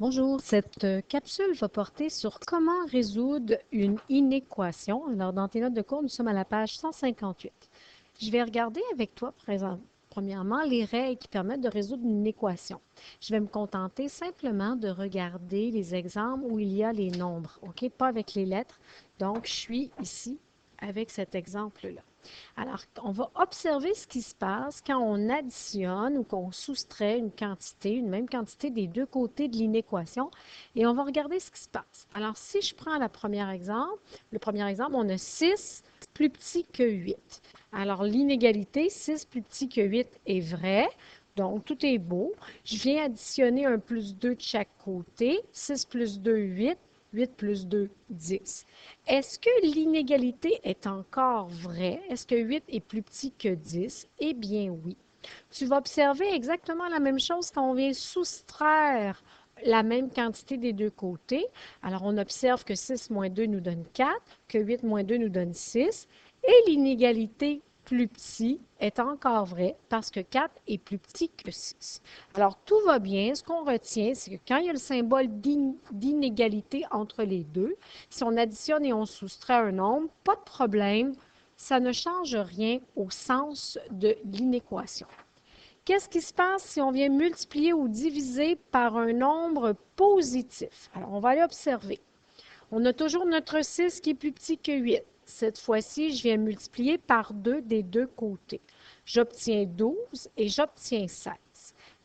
Bonjour, cette capsule va porter sur comment résoudre une inéquation. Alors, dans tes notes de cours, nous sommes à la page 158. Je vais regarder avec toi, premièrement, les règles qui permettent de résoudre une équation. Je vais me contenter simplement de regarder les exemples où il y a les nombres, OK? Pas avec les lettres. Donc, je suis ici avec cet exemple-là. Alors, on va observer ce qui se passe quand on additionne ou qu'on soustrait une quantité, une même quantité des deux côtés de l'inéquation, et on va regarder ce qui se passe. Alors, si je prends le premier exemple, on a 6 plus petit que 8. Alors, l'inégalité 6 plus petit que 8 est vraie. Donc, tout est beau. Je viens additionner un plus 2 de chaque côté. 6 plus 2, 8. 8 plus 2, 10. Est-ce que l'inégalité est encore vraie? Est-ce que 8 est plus petit que 10? Eh bien oui. Tu vas observer exactement la même chose quand on vient soustraire la même quantité des deux côtés. Alors, on observe que 6 moins 2 nous donne 4, que 8 moins 2 nous donne 6, et l'inégalité plus petit est encore vrai parce que 4 est plus petit que 6. Alors, tout va bien. Ce qu'on retient, c'est que quand il y a le symbole d'inégalité entre les deux, si on additionne et on soustrait un nombre, pas de problème, ça ne change rien au sens de l'inéquation. Qu'est-ce qui se passe si on vient multiplier ou diviser par un nombre positif? Alors, on va aller observer. On a toujours notre 6 qui est plus petit que 8. Cette fois-ci, je viens multiplier par 2 des deux côtés. J'obtiens 12 et j'obtiens 16.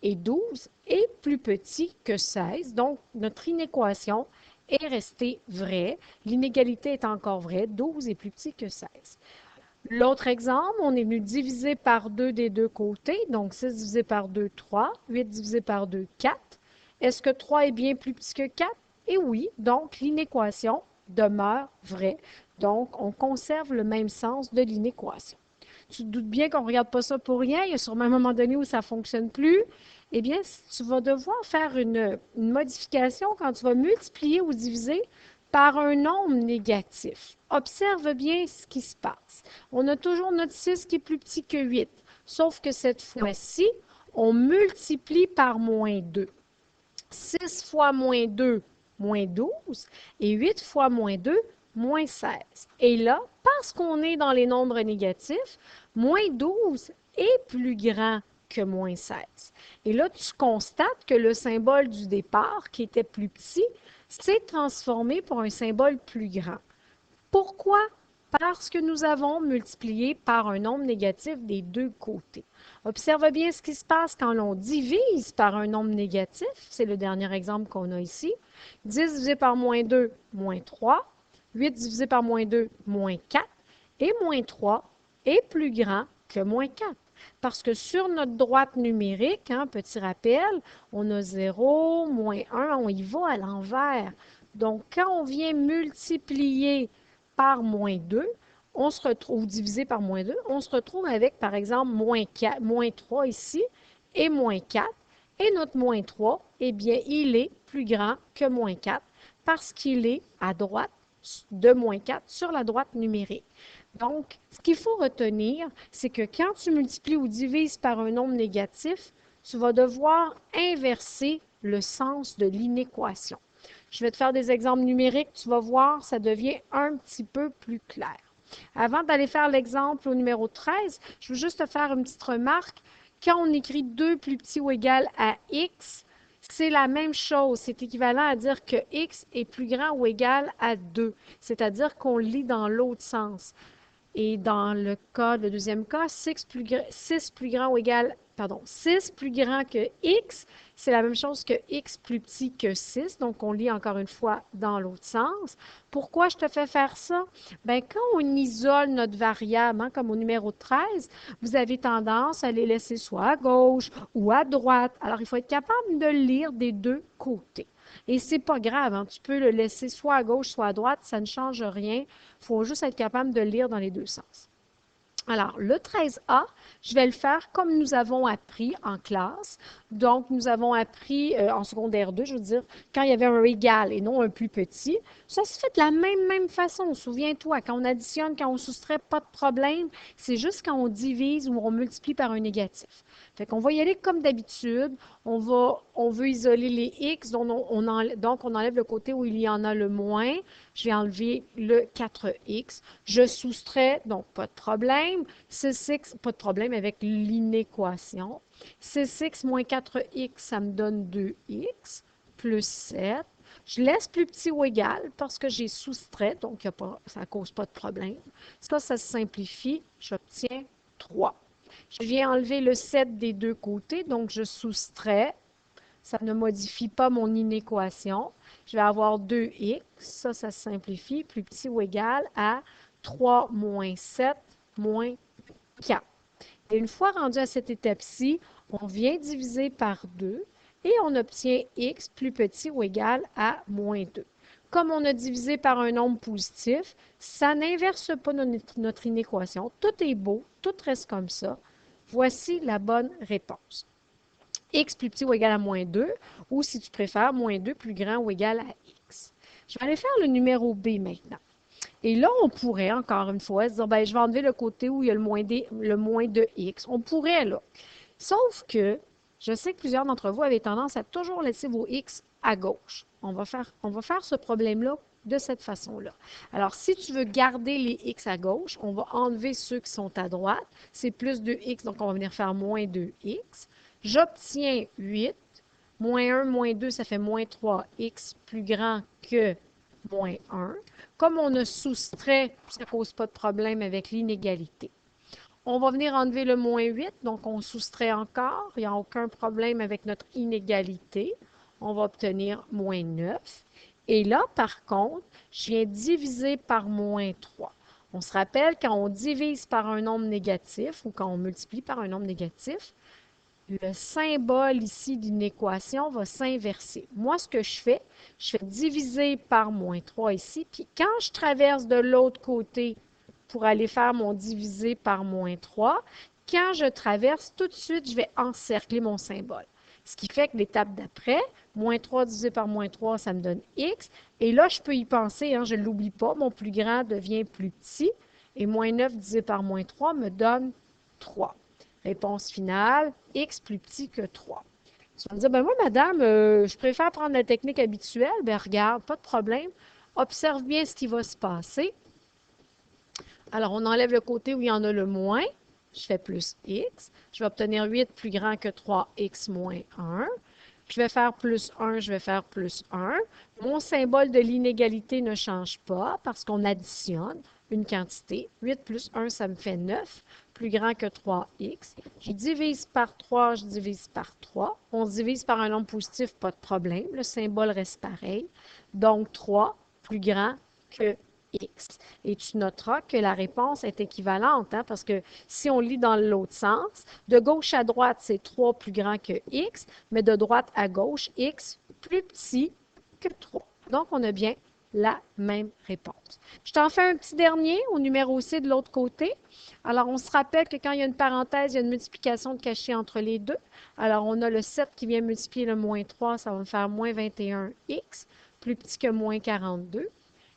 Et 12 est plus petit que 16, donc notre inéquation est restée vraie. L'inégalité est encore vraie, 12 est plus petit que 16. L'autre exemple, on est venu diviser par 2 des deux côtés, donc 6 divisé par 2, 3, 8 divisé par 2, 4. Est-ce que 3 est bien plus petit que 4? Et oui, donc l'inéquation demeure vraie. Donc, on conserve le même sens de l'inéquation. Tu te doutes bien qu'on ne regarde pas ça pour rien. Il y a sûrement un moment donné où ça ne fonctionne plus. Eh bien, tu vas devoir faire une modification quand tu vas multiplier ou diviser par un nombre négatif. Observe bien ce qui se passe. On a toujours notre 6 qui est plus petit que 8, sauf que cette fois-ci, on multiplie par moins 2. 6 fois moins 2, moins 12, et 8 fois moins 2, moins 16. Et là, parce qu'on est dans les nombres négatifs, moins 12 est plus grand que moins 16. Et là, tu constates que le symbole du départ, qui était plus petit, s'est transformé pour un symbole plus grand. Pourquoi? Parce que nous avons multiplié par un nombre négatif des deux côtés. Observe bien ce qui se passe quand l'on divise par un nombre négatif. C'est le dernier exemple qu'on a ici. 10 divisé par moins 2, moins 3. 8 divisé par moins 2, moins 4. Et moins 3 est plus grand que moins 4. Parce que sur notre droite numérique, petit rappel, on a 0, moins 1, on y va à l'envers. Donc, quand on vient multiplier par moins 2, on se retrouve divisé par moins 2, on se retrouve avec, par exemple, moins 4, moins 3 ici et moins 4. Et notre moins 3, eh bien, il est plus grand que moins 4 parce qu'il est à droite de moins 4 sur la droite numérique. Donc, ce qu'il faut retenir, c'est que quand tu multiplies ou divises par un nombre négatif, tu vas devoir inverser le sens de l'inéquation. Je vais te faire des exemples numériques, tu vas voir, ça devient un petit peu plus clair. Avant d'aller faire l'exemple au numéro 13, je veux juste te faire une petite remarque. Quand on écrit 2 plus petit ou égal à x, c'est la même chose. C'est équivalent à dire que x est plus grand ou égal à 2. C'est-à-dire qu'on lit dans l'autre sens. Et dans le deuxième cas, 6 plus grand ou égal, pardon, 6 plus grand que x, c'est la même chose que x plus petit que 6. Donc, on lit encore une fois dans l'autre sens. Pourquoi je te fais faire ça? Bien, quand on isole notre variable, comme au numéro 13, vous avez tendance à les laisser soit à gauche ou à droite. Alors, il faut être capable de lire des deux côtés. Et c'est pas grave, tu peux le laisser soit à gauche, soit à droite, ça ne change rien. Il faut juste être capable de lire dans les deux sens. Alors, le 13A, je vais le faire comme nous avons appris en classe. Donc, nous avons appris en secondaire 2, je veux dire, quand il y avait un égal et non un plus petit. Ça se fait de la même façon. Souviens-toi, quand on additionne, quand on soustrait, pas de problème. C'est juste quand on divise ou on multiplie par un négatif. Fait qu'on va y aller comme d'habitude. On veut isoler les x, donc on enlève le côté où il y en a le moins. Je vais enlever le 4x. Je soustrais, donc pas de problème. 6x, pas de problème avec l'inéquation. 6x moins 4x, ça me donne 2x plus 7. Je laisse plus petit ou égal parce que j'ai soustrait, donc ça ne cause pas de problème. Ça se simplifie. J'obtiens 3. Je viens enlever le 7 des deux côtés, donc je soustrais. Ça ne modifie pas mon inéquation. Je vais avoir 2x, ça se simplifie, plus petit ou égal à 3 moins 7 moins 4. Et une fois rendu à cette étape-ci, on vient diviser par 2 et on obtient x plus petit ou égal à moins 2. Comme on a divisé par un nombre positif, ça n'inverse pas notre inéquation. Tout est beau, tout reste comme ça. Voici la bonne réponse. X plus petit ou égal à moins 2, ou si tu préfères, moins 2 plus grand ou égal à x. Je vais aller faire le numéro B maintenant. Et là, on pourrait, encore une fois, se dire, ben, je vais enlever le côté où il y a le moins de x. On pourrait, là. Sauf que, je sais que plusieurs d'entre vous avez tendance à toujours laisser vos x à gauche. On va faire ce problème-là de cette façon-là. Alors, si tu veux garder les x à gauche, on va enlever ceux qui sont à droite. C'est plus 2x, donc on va venir faire moins 2x. J'obtiens 8. Moins 1, moins 2, ça fait moins 3x plus grand que moins 1. Comme on a soustrait, ça ne cause pas de problème avec l'inégalité. On va venir enlever le moins 8, donc on soustrait encore. Il n'y a aucun problème avec notre inégalité. On va obtenir moins 9. Et là, par contre, je viens diviser par moins 3. On se rappelle, quand on divise par un nombre négatif ou quand on multiplie par un nombre négatif, le symbole ici d'une équation va s'inverser. Moi, ce que je fais diviser par moins 3 ici, puis quand je traverse de l'autre côté pour aller faire mon divisé par moins 3, quand je traverse, tout de suite, je vais encercler mon symbole. Ce qui fait que l'étape d'après, moins 3 divisé par moins 3, ça me donne x. Et là, je peux y penser, hein, je ne l'oublie pas, mon plus grand devient plus petit. Et moins 9 divisé par moins 3 me donne 3. Réponse finale, x plus petit que 3. Tu vas me dire, ben moi, madame, je préfère prendre la technique habituelle. Ben regarde, pas de problème. Observe bien ce qui va se passer. Alors, on enlève le côté où il y en a le moins. Je fais plus x. Je vais obtenir 8 plus grand que 3x moins 1. Je vais faire plus 1, je vais faire plus 1. Mon symbole de l'inégalité ne change pas parce qu'on additionne une quantité. 8 plus 1, ça me fait 9, plus grand que 3x. Je divise par 3, je divise par 3. On divise par un nombre positif, pas de problème. Le symbole reste pareil. Donc, 3 plus grand que x. Et tu noteras que la réponse est équivalente, hein, parce que si on lit dans l'autre sens, de gauche à droite, c'est 3 plus grand que x, mais de droite à gauche, x plus petit que 3. Donc, on a bien la même réponse. Je t'en fais un petit dernier au numéro C de l'autre côté. Alors, on se rappelle que quand il y a une parenthèse, il y a une multiplication de cachée entre les deux. Alors, on a le 7 qui vient multiplier le moins 3, ça va me faire moins 21x, plus petit que moins 42.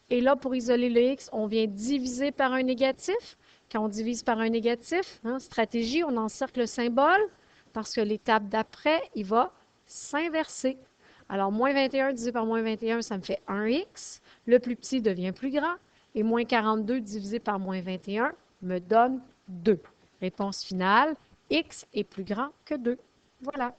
Et là, pour isoler le x, on vient diviser par un négatif. Quand on divise par un négatif, hein, stratégie, on encercle le symbole parce que l'étape d'après, il va s'inverser. Alors, moins 21 divisé par moins 21, ça me fait 1x. Le plus petit devient plus grand. Et moins 42 divisé par moins 21 me donne 2. Réponse finale, x est plus grand que 2. Voilà.